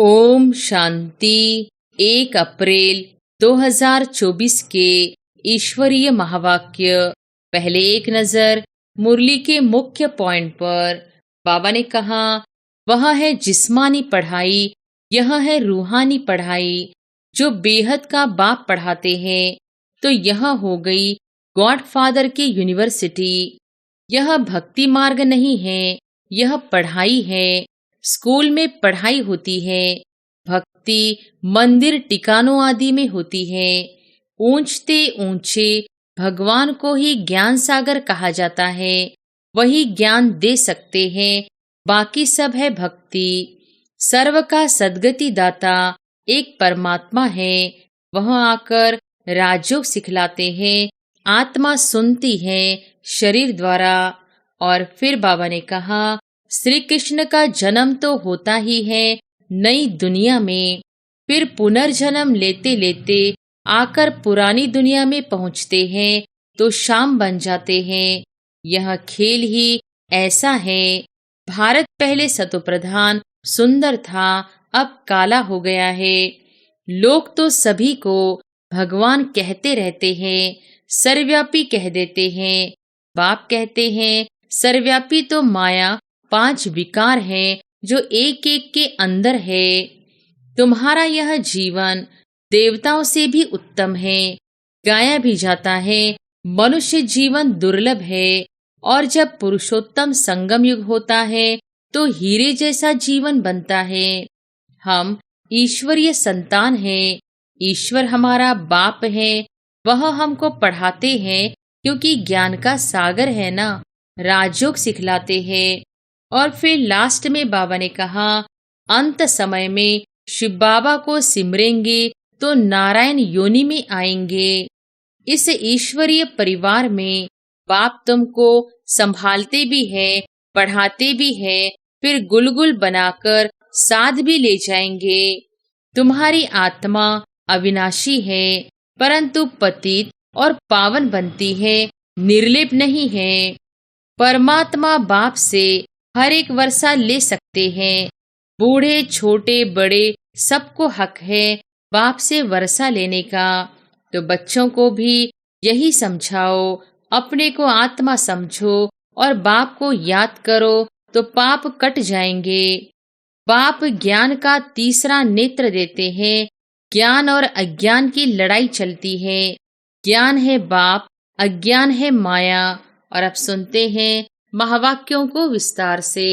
ओम शांति। 1 अप्रैल 2024 के ईश्वरीय महावाक्य। पहले एक नजर मुरली के मुख्य पॉइंट पर। बाबा ने कहा, वह है जिस्मानी पढ़ाई, यह है रूहानी पढ़ाई जो बेहद का बाप पढ़ाते हैं। तो यह हो गई गॉड फादर की यूनिवर्सिटी। यह भक्ति मार्ग नहीं है, यह पढ़ाई है। स्कूल में पढ़ाई होती है, भक्ति मंदिर टिकानों आदि में होती है। ऊंचते ऊंचे भगवान को ही ज्ञान सागर कहा जाता है, वही ज्ञान दे सकते हैं, बाकी सब है भक्ति। सर्व का सद्गति दाता एक परमात्मा है, वह आकर राजयोग सिखलाते हैं, आत्मा सुनती है शरीर द्वारा। और फिर बाबा ने कहा, श्री कृष्ण का जन्म तो होता ही है नई दुनिया में, फिर पुनर्जन्म लेते लेते आकर पुरानी दुनिया में पहुंचते हैं तो शाम बन जाते हैं। यह खेल ही ऐसा है। भारत पहले सतोप्रधान सुंदर था, अब काला हो गया है। लोग तो सभी को भगवान कहते रहते हैं, सर्वव्यापी कह देते हैं। बाप कहते हैं, सर्वव्यापी तो माया 5 विकार है जो एक एक के अंदर है। तुम्हारा यह जीवन देवताओं से भी उत्तम है, गाया भी जाता है। मनुष्य जीवन दुर्लभ है, और जब पुरुषोत्तम संगम युग होता है तो हीरे जैसा जीवन बनता है। हम ईश्वरीय संतान हैं, ईश्वर हमारा बाप है, वह हमको पढ़ाते हैं क्योंकि ज्ञान का सागर है ना, राजयोग सिखलाते हैं। और फिर लास्ट में बाबा ने कहा, अंत समय में शिव बाबा को सिमरेंगे तो नारायण योनि में आएंगे। इस ईश्वरीय परिवार में बाप तुमको संभालते भी है, पढ़ाते भी है, फिर गुलगुल बनाकर साथ भी ले जाएंगे। तुम्हारी आत्मा अविनाशी है, परंतु पतित और पावन बनती है, निर्लेप नहीं है। परमात्मा बाप से हर एक वर्षा ले सकते हैं, बूढ़े छोटे बड़े सबको हक है बाप से वर्षा लेने का। तो बच्चों को भी यही समझाओ, अपने को आत्मा समझो और बाप को याद करो तो पाप कट जाएंगे। बाप ज्ञान का तीसरा नेत्र देते हैं। ज्ञान और अज्ञान की लड़ाई चलती है। ज्ञान है बाप, अज्ञान है माया। और अब सुनते हैं महावाक्यों को विस्तार से।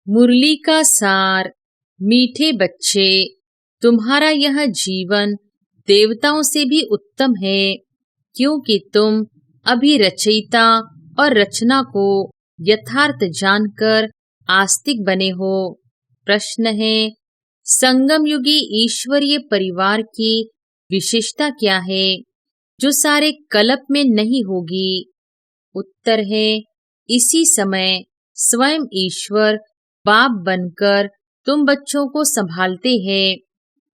मुरली का सार। मीठे बच्चे, तुम्हारा यह जीवन देवताओं से भी उत्तम है, क्योंकि तुम अभी रचयिता और रचना को यथार्थ जानकर आस्तिक बने हो। प्रश्न है, संगम युगी ईश्वरीय परिवार की विशेषता क्या है जो सारे कल्प में नहीं होगी? उत्तर है, इसी समय स्वयं ईश्वर बाप बनकर तुम बच्चों को संभालते हैं,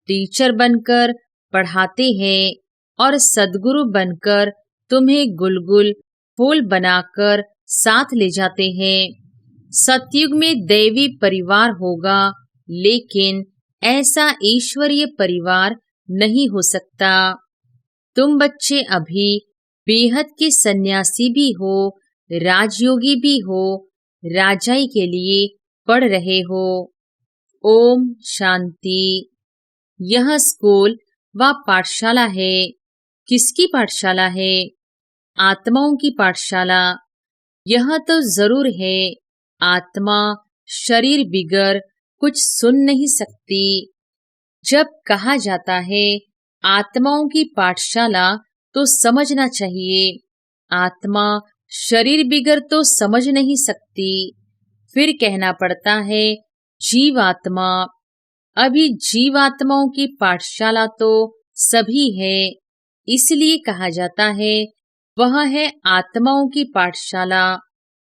टीचर बनकर पढ़ाते हैं और सदगुरु बनकर तुम्हें गुलगुल फूल बनाकर साथ ले जाते हैं। सतयुग में दैवी परिवार होगा, लेकिन ऐसा ईश्वरीय परिवार नहीं हो सकता। तुम बच्चे अभी बेहद के सन्यासी भी हो, राजयोगी भी हो, राजाई के लिए पढ़ रहे हो। ओम शांति। यह स्कूल व पाठशाला है। किसकी पाठशाला है? आत्माओं की पाठशाला। यह तो जरूर है, आत्मा शरीर बिगर कुछ सुन नहीं सकती। जब कहा जाता है आत्माओं की पाठशाला तो समझना चाहिए, आत्मा शरीर बिगर तो समझ नहीं सकती। फिर कहना पड़ता है जीवात्मा। अभी जीवात्माओं की पाठशाला तो सभी है, इसलिए कहा जाता है वह है आत्माओं की पाठशाला।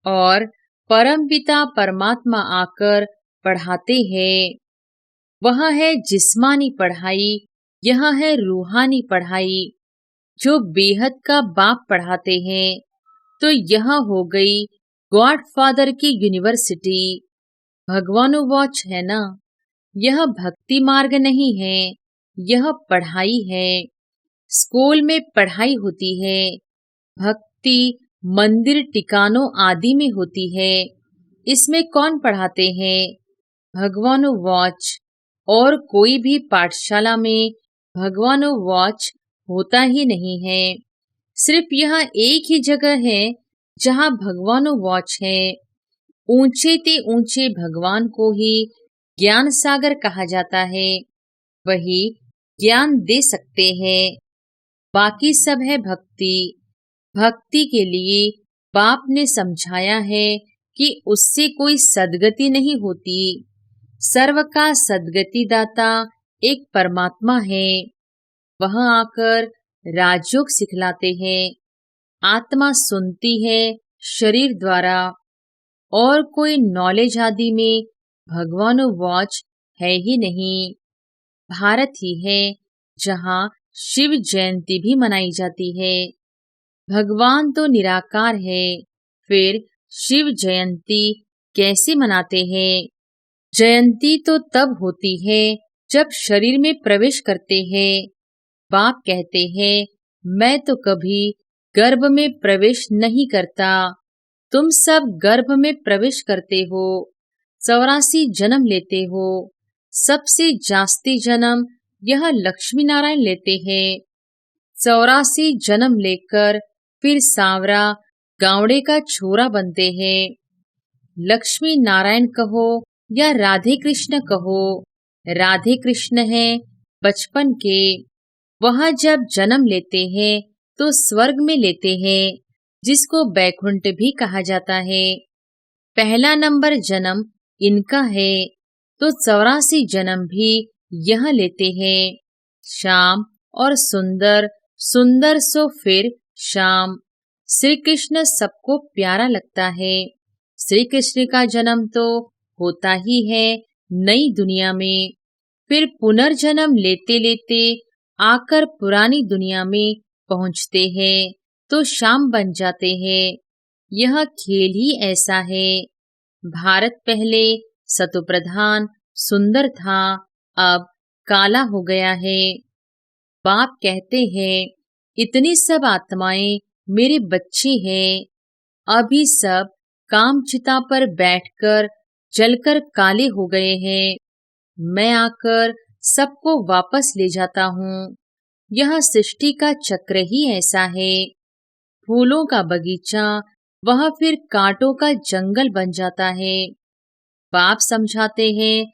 और परमपिता परमात्मा आकर पढ़ाते हैं। वह है जिस्मानी पढ़ाई, यह है रूहानी पढ़ाई जो बेहद का बाप पढ़ाते हैं। तो यह हो गई गॉड फादर की यूनिवर्सिटी। भगवानुवाच है ना, यह भक्ति मार्ग नहीं है, यह पढ़ाई है। स्कूल में पढ़ाई होती है, भक्ति मंदिर टिकानों आदि में होती है। इसमें कौन पढ़ाते हैं? भगवानुवाच। और कोई भी पाठशाला में भगवानुवाच होता ही नहीं है। सिर्फ यह एक ही जगह है जहाँ भगवानुवाच है। ऊंचे ते ऊंचे भगवान को ही ज्ञान सागर कहा जाता है। वही ज्ञान दे सकते हैं। बाकी सब है भक्ति। भक्ति के लिए बाप ने समझाया है कि उससे कोई सद्गति नहीं होती। सर्व का सद्गति दाता एक परमात्मा है। वह आकर राजयोग सिखलाते हैं। आत्मा सुनती है शरीर द्वारा। और कोई नॉलेज आदि में भगवानुवाच है ही नहीं। भारत ही है जहाँ शिव जयंती भी मनाई जाती है। भगवान तो निराकार है, फिर शिव जयंती कैसे मनाते हैं? जयंती तो तब होती है जब शरीर में प्रवेश करते हैं। बाप कहते हैं, मैं तो कभी गर्भ में प्रवेश नहीं करता। तुम सब गर्भ में प्रवेश करते हो, 84 जन्म लेते हो। सबसे जास्ती जन्म यह लक्ष्मी नारायण लेते हैं। 84 जन्म लेकर फिर सांवरा गावड़े का छोरा बनते हैं। लक्ष्मी नारायण कहो या राधे कृष्ण कहो, राधे कृष्ण है बचपन के। वह जब जन्म लेते हैं तो स्वर्ग में लेते हैं, जिसको बैकुंठ भी कहा जाता है। पहला नंबर जन्म इनका है, तो 84 जन्म भी यह लेते हैं। श्याम और सुंदर, सुंदर सो फिर श्याम। श्री कृष्ण सबको प्यारा लगता है। श्री कृष्ण का जन्म तो होता ही है नई दुनिया में। फिर पुनर्जन्म लेते लेते आकर पुरानी दुनिया में पहुंचते हैं, तो श्याम बन जाते हैं। यह खेल ही ऐसा है। भारत पहले सतोप्रधान सुंदर था, अब काला हो गया है। बाप कहते हैं, इतनी सब आत्माएं मेरे बच्चे हैं। अभी सब कामचिता पर बैठकर जलकर काले हो गए हैं। मैं आकर सबको वापस ले जाता हूँ। यह सृष्टि का चक्र ही ऐसा है। फूलों का बगीचा वह फिर कांटों का जंगल बन जाता है। बाप समझाते हैं,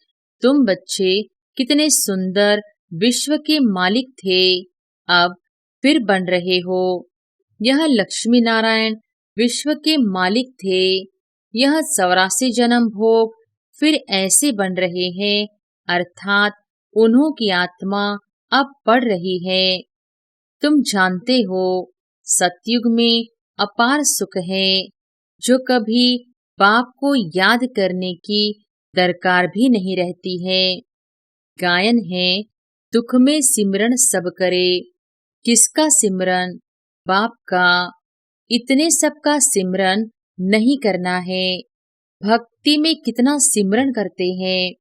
तुम बच्चे कितने सुंदर विश्व के मालिक थे, अब फिर बन रहे हो। यह लक्ष्मी नारायण विश्व के मालिक थे। यह 84 जन्म भोग फिर ऐसे बन रहे हैं, अर्थात उन्हों की आत्मा अब पढ़ रही है। तुम जानते हो, सतयुग में अपार सुख है, जो कभी बाप को याद करने की दरकार भी नहीं रहती है। गायन है, दुख में सिमरन सब करे। किसका सिमरन? बाप का। इतने सबका सिमरन नहीं करना है। भक्ति में कितना सिमरन करते हैं,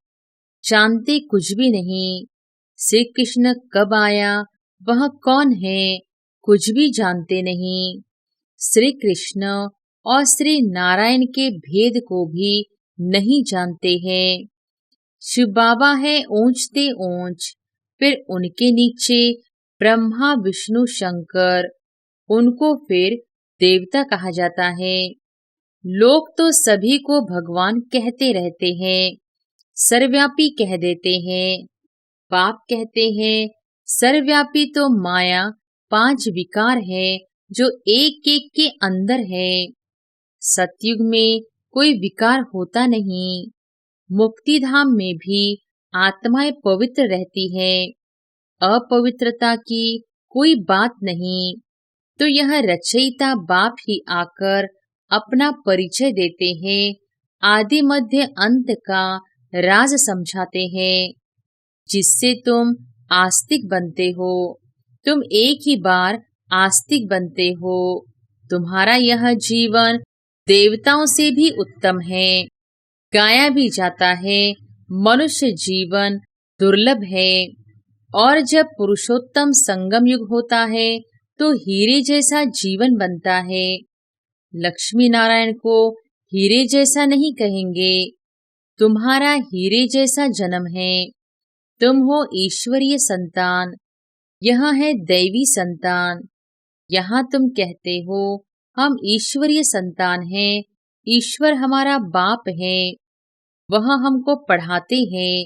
जानते कुछ भी नहीं। श्री कृष्ण कब आया, वह कौन है, कुछ भी जानते नहीं। श्री कृष्ण और श्री नारायण के भेद को भी नहीं जानते हैं। शिव बाबा है ऊंचते ऊंच, फिर उनके नीचे ब्रह्मा विष्णु शंकर, उनको फिर देवता कहा जाता है। लोग तो सभी को भगवान कहते रहते हैं, सर्वव्यापी कह देते हैं। बाप कहते हैं, सर्वव्यापी तो माया 5 विकार है, जो एक एक के अंदर है। सतयुग में कोई विकार होता नहीं। मुक्ति धाम में भी आत्माएं पवित्र रहती है। अपवित्रता की कोई बात नहीं। तो यह रचयिता बाप ही आकर अपना परिचय देते हैं, आदि मध्य अंत का राज समझाते हैं, जिससे तुम आस्तिक बनते हो। तुम एक ही बार आस्तिक बनते हो। तुम्हारा यह जीवन देवताओं से भी उत्तम है। गाया भी जाता है, मनुष्य जीवन दुर्लभ है और जब पुरुषोत्तम संगम युग होता है तो हीरे जैसा जीवन बनता है। लक्ष्मी नारायण को हीरे जैसा नहीं कहेंगे, तुम्हारा हीरे जैसा जन्म है। तुम हो ईश्वरीय संतान, यह है दैवी संतान। यहाँ तुम कहते हो हम ईश्वरीय संतान हैं, ईश्वर हमारा बाप है, वह हमको पढ़ाते हैं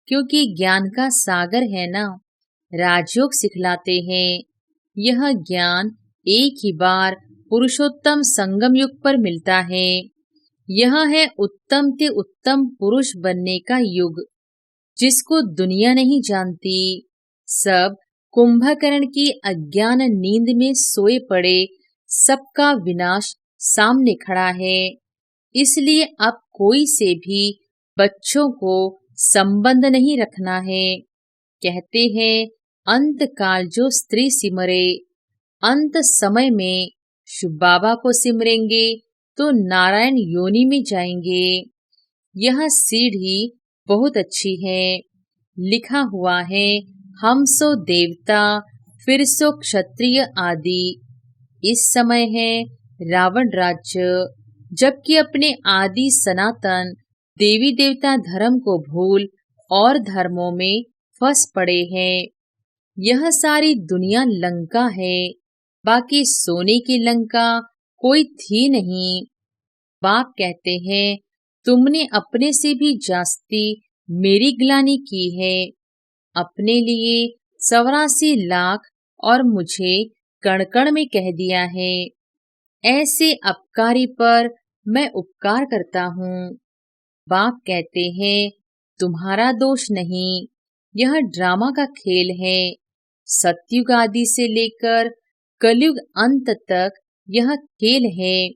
क्योंकि ज्ञान का सागर है ना, राजयोग सिखलाते हैं। यह ज्ञान एक ही बार पुरुषोत्तम संगम युग पर मिलता है। यह है उत्तम ते उत्तम पुरुष बनने का युग, जिसको दुनिया नहीं जानती। सब कुंभकर्ण की अज्ञान नींद में सोए पड़े, सबका विनाश सामने खड़ा है। इसलिए अब कोई से भी बच्चों को संबंध नहीं रखना है। कहते हैं अंत काल जो स्त्री सिमरे, अंत समय में शिव बाबा को सिमरेंगे तो नारायण योनि में जाएंगे। यह सीढ़ी बहुत अच्छी है। लिखा हुआ है हम सो देवता फिर सो क्षत्रिय आदि। इस समय है रावण राज्य, जबकि अपने आदि सनातन देवी देवता धर्म को भूल और धर्मों में फंस पड़े हैं। यह सारी दुनिया लंका है, बाकी सोने की लंका कोई थी नहीं। बाप कहते हैं तुमने अपने से भी जास्ती मेरी ग्लानि की है, अपने लिए 84 लाख और मुझे कण कण में कह दिया है। ऐसे अपकारी पर मैं उपकार करता हूँ। बाप कहते हैं तुम्हारा दोष नहीं, यह ड्रामा का खेल है। सतयुग आदि से लेकर कलयुग अंत तक यह खेल है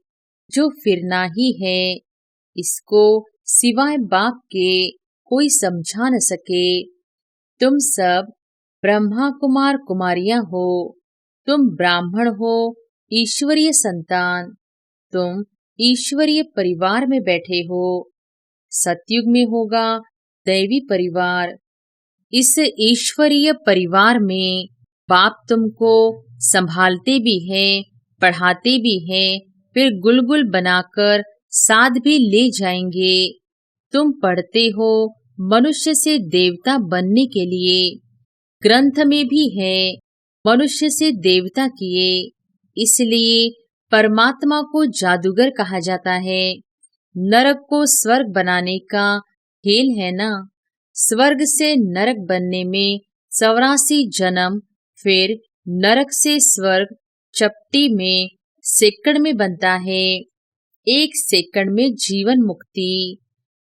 जो फिरना ही है। इसको सिवाय बाप के कोई समझा न सके। तुम सब ब्रह्मा कुमार कुमारियां हो, तुम ब्राह्मण हो, ईश्वरीय संतान। तुम ईश्वरीय परिवार में बैठे हो। सतयुग में होगा दैवी परिवार। इस ईश्वरीय परिवार में बाप तुमको संभालते भी हैं, पढ़ाते भी हैं, फिर गुलगुल बनाकर साथ भी ले जाएंगे। तुम पढ़ते हो मनुष्य से देवता बनने के लिए, ग्रंथ में भी है मनुष्य से देवता किए। इसलिए परमात्मा को जादूगर कहा जाता है। नरक को स्वर्ग बनाने का खेल है ना। स्वर्ग से नरक बनने में 84 जन्म, फिर नरक से स्वर्ग चपटी में सेकंड में बनता है। 1 सेकंड में जीवन मुक्ति।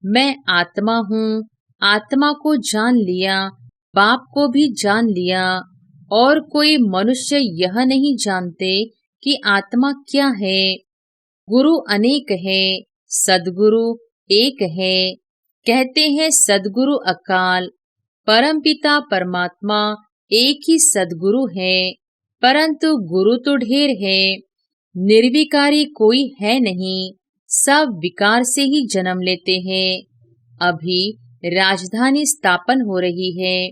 मैं आत्मा हूँ, आत्मा को जान लिया, बाप को भी जान लिया। और कोई मनुष्य यह नहीं जानते कि आत्मा क्या है। गुरु अनेक है, सदगुरु एक है। कहते हैं सदगुरु अकाल, परमपिता परमात्मा एक ही सदगुरु है, परंतु गुरु तो ढेर है। निर्विकारी कोई है नहीं, सब विकार से ही जन्म लेते हैं। अभी राजधानी स्थापन हो रही है।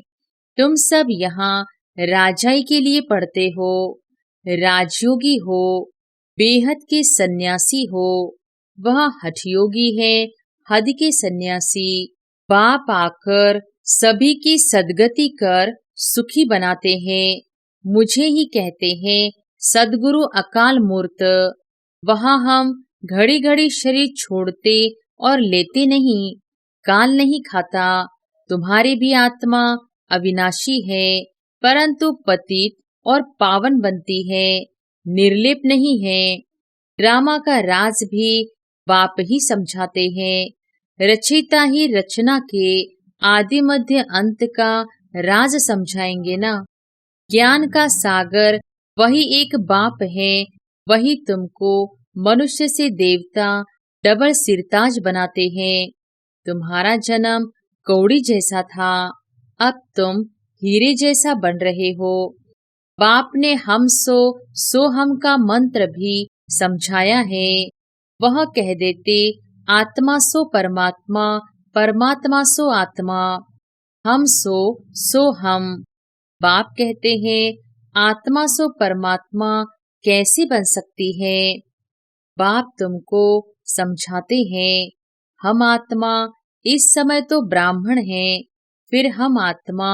तुम सब यहाँ राजाई के लिए पढ़ते हो, राजयोगी हो, बेहद के सन्यासी हो। वह हठयोगी है, हद के सन्यासी। बाप आकर सभी की सदगति कर सुखी बनाते हैं। मुझे ही कहते हैं सदगुरु अकाल मूर्त। वहाँ हम घड़ी घड़ी शरीर छोड़ते और लेते नहीं, काल नहीं खाता। तुम्हारी भी आत्मा अविनाशी है, परंतु पतित और पावन बनती है, निर्लेप नहीं है। ड्रामा का राज भी बाप ही समझाते हैं। रचयिता ही रचना के आदि मध्य अंत का राज समझाएंगे ना। ज्ञान का सागर वही एक बाप है, वही तुमको मनुष्य से देवता डबल सिरताज बनाते हैं। तुम्हारा जन्म कौड़ी जैसा था, अब तुम हीरे जैसा बन रहे हो। बाप ने हम सो हम का मंत्र भी समझाया है। वह कह देते आत्मा सो परमात्मा, परमात्मा सो आत्मा, हम सो हम। बाप कहते हैं आत्मा सो परमात्मा कैसे बन सकती है। बाप तुमको समझाते हैं हम आत्मा इस समय तो ब्राह्मण हैं, फिर हम आत्मा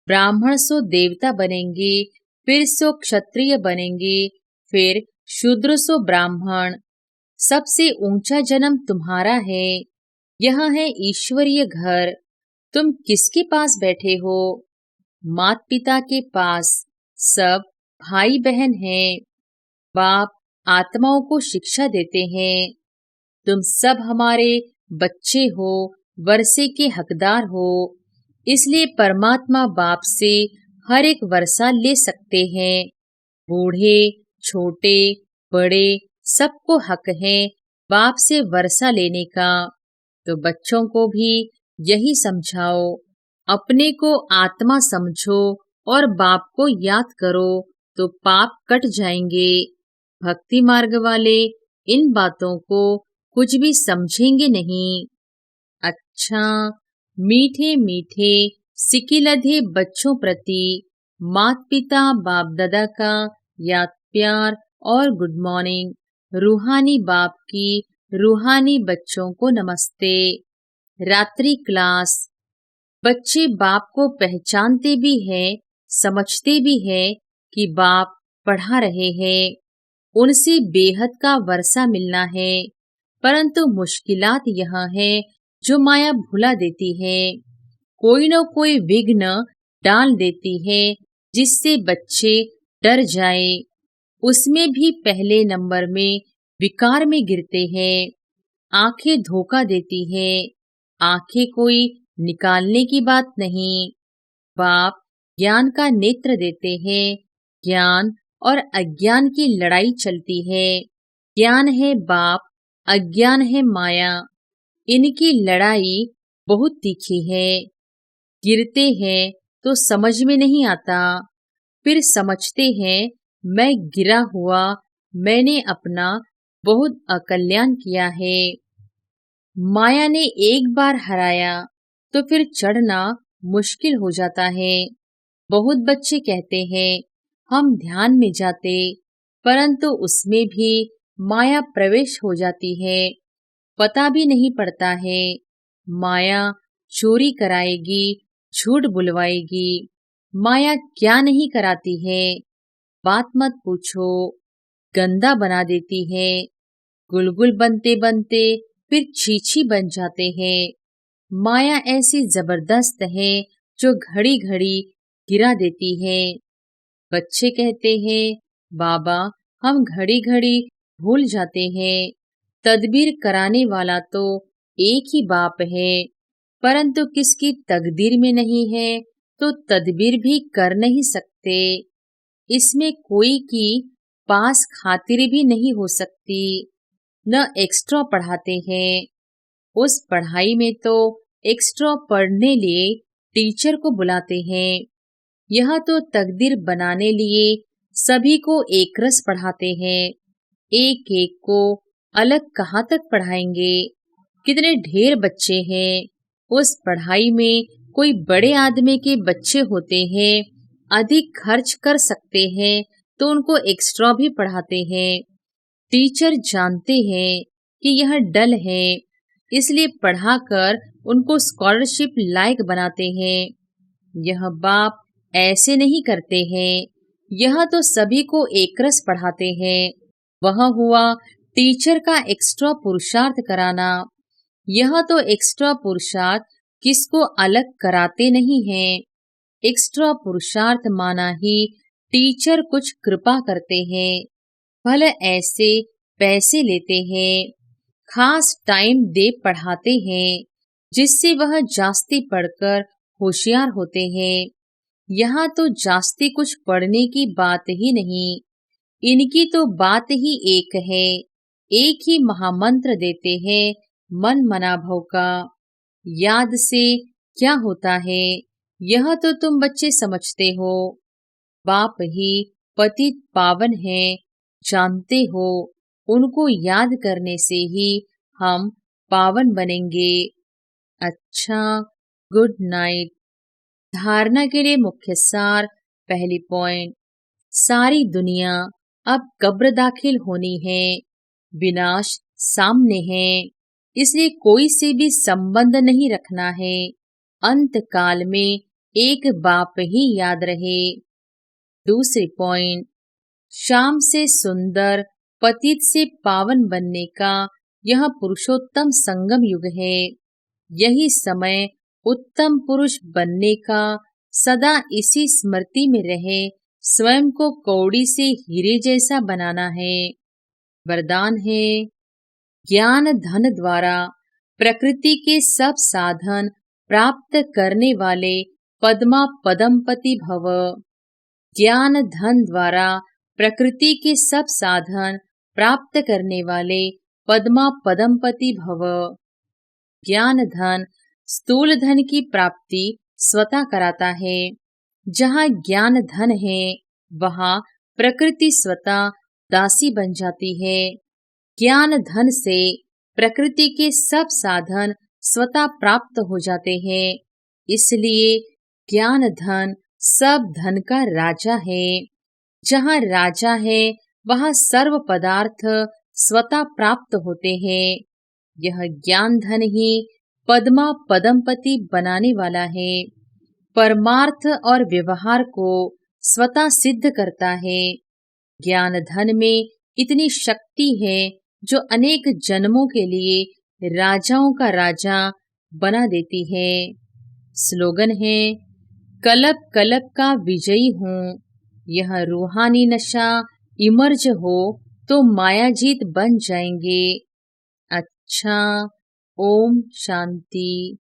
ब्राह्मण सो देवता बनेंगे, फिर सो क्षत्रिय बनेंगे, फिर शूद्र सो ब्राह्मण। सबसे ऊंचा जन्म तुम्हारा है। यह है ईश्वरीय घर। तुम किसके पास बैठे हो? माता पिता के पास। सब भाई बहन हैं। बाप आत्माओं को शिक्षा देते हैं। तुम सब हमारे बच्चे हो, वर्षे के हकदार हो। इसलिए परमात्मा बाप से हर एक वर्षा ले सकते हैं। बूढ़े छोटे बड़े सबको हक है बाप से वर्षा लेने का। तो बच्चों को भी यही समझाओ, अपने को आत्मा समझो और बाप को याद करो तो पाप कट जाएंगे। भक्ति मार्ग वाले इन बातों को कुछ भी समझेंगे नहीं। अच्छा, मीठे मीठे सिकिलधे बच्चों प्रति माता पिता बाप दादा का याद प्यार और गुड मॉर्निंग। रूहानी बाप की रूहानी बच्चों को नमस्ते। रात्रि क्लास। बच्चे बाप को पहचानते भी हैं, समझते भी हैं कि बाप पढ़ा रहे हैं। उनसे बेहद का वर्षा मिलना है, परंतु मुश्किलात यह है जो माया भुला देती है। कोई न कोई विघ्न डाल देती है जिससे बच्चे डर जाए। उसमें भी पहले नंबर में विकार में गिरते हैं। आंखें धोखा देती है। आंखें कोई निकालने की बात नहीं। बाप ज्ञान का नेत्र देते हैं। ज्ञान और अज्ञान की लड़ाई चलती है। ज्ञान है बाप, अज्ञान है माया। इनकी लड़ाई बहुत तीखी है। गिरते हैं तो समझ में नहीं आता, फिर समझते हैं मैं गिरा हुआ, मैंने अपना बहुत अकल्याण किया है। माया ने एक बार हराया तो फिर चढ़ना मुश्किल हो जाता है। बहुत बच्चे कहते हैं हम ध्यान में जाते, परंतु उसमें भी माया प्रवेश हो जाती है। पता भी नहीं पड़ता है। माया चोरी कराएगी, झूठ बुलवाएगी। माया क्या नहीं कराती है, बात मत पूछो। गंदा बना देती है। गुलगुल बनते बनते फिर छीछी बन जाते हैं। माया ऐसी जबरदस्त है जो घड़ी घड़ी गिरा देती है। बच्चे कहते हैं बाबा हम घड़ी घड़ी भूल जाते हैं। तदबीर कराने वाला तो एक ही बाप है, परंतु किसकी तकदीर में नहीं है तो तदबीर भी कर नहीं सकते। इसमें कोई की पास खातिर भी नहीं हो सकती। न एक्स्ट्रा पढ़ाते हैं। उस पढ़ाई में तो एक्स्ट्रा पढ़ने लिए टीचर को बुलाते हैं। यह तो तकदीर बनाने लिए सभी को एक रस पढ़ाते हैं। एक एक को अलग कहाँ तक पढ़ाएंगे। कितने ढेर बच्चे हैं। उस पढ़ाई में कोई बड़े आदमी के बच्चे होते हैं, अधिक खर्च कर सकते हैं तो उनको एक्स्ट्रा भी पढ़ाते हैं। टीचर जानते हैं कि यह डल है, इसलिए पढ़ाकर उनको स्कॉलरशिप लायक बनाते हैं। यह बाप ऐसे नहीं करते हैं। यह तो सभी को एक रस पढ़ाते हैं। वह हुआ टीचर का एक्स्ट्रा पुरुषार्थ कराना। यह तो एक्स्ट्रा पुरुषार्थ किसको अलग कराते नहीं हैं। एक्स्ट्रा पुरुषार्थ माना ही टीचर कुछ कृपा करते हैं। भले ऐसे पैसे लेते हैं, खास टाइम दे पढ़ाते हैं, जिससे वह जास्ती पढ़कर होशियार होते हैं। यहाँ तो जास्ती कुछ पढ़ने की बात ही नहीं। इनकी तो बात ही एक है। एक ही महामंत्र देते हैं मन मना भव का। याद से क्या होता है यह तो तुम बच्चे समझते हो। बाप ही पतित पावन है, जानते हो। उनको याद करने से ही हम पावन बनेंगे। अच्छा, गुड नाइट। धारणा के लिए मुख्य सार। पहली पॉइंट, सारी दुनिया अब कब्र दाखिल होनी है, विनाश सामने है, इसलिए कोई से भी संबंध नहीं रखना है। अंत काल में एक बाप ही याद रहे। दूसरी पॉइंट, शाम से सुंदर, पतित से पावन बनने का यह पुरुषोत्तम संगम युग है। यही समय उत्तम पुरुष बनने का, सदा इसी स्मृति में रहे स्वयं को कौड़ी से हीरे जैसा बनाना है। वरदान है, ज्ञान धन द्वारा प्रकृति के सब साधन प्राप्त करने वाले पद्मा पदमपति भव। ज्ञान धन द्वारा प्रकृति के सब साधन प्राप्त करने वाले पद्मा पदमपति भव। ज्ञान धन स्थूल धन की प्राप्ति स्वतः कराता है। जहाँ ज्ञान धन है, वहाँ प्रकृति स्वतः दासी बन जाती है। ज्ञान धन से प्रकृति के सब साधन स्वतः प्राप्त हो जाते हैं। इसलिए ज्ञान धन सब धन का राजा है। जहाँ राजा है, वहाँ सर्व पदार्थ स्वतः प्राप्त होते हैं। यह ज्ञान धन ही पद्मा पदमपति बनाने वाला है। परमार्थ और व्यवहार को स्वतः सिद्ध करता है। ज्ञान धन में इतनी शक्ति है जो अनेक जन्मों के लिए राजाओं का राजा बना देती है। स्लोगन है, कलप कलप का विजयी हूँ। यह रूहानी नशा इमर्ज हो तो मायाजीत बन जाएंगे। अच्छा, ओम शांति।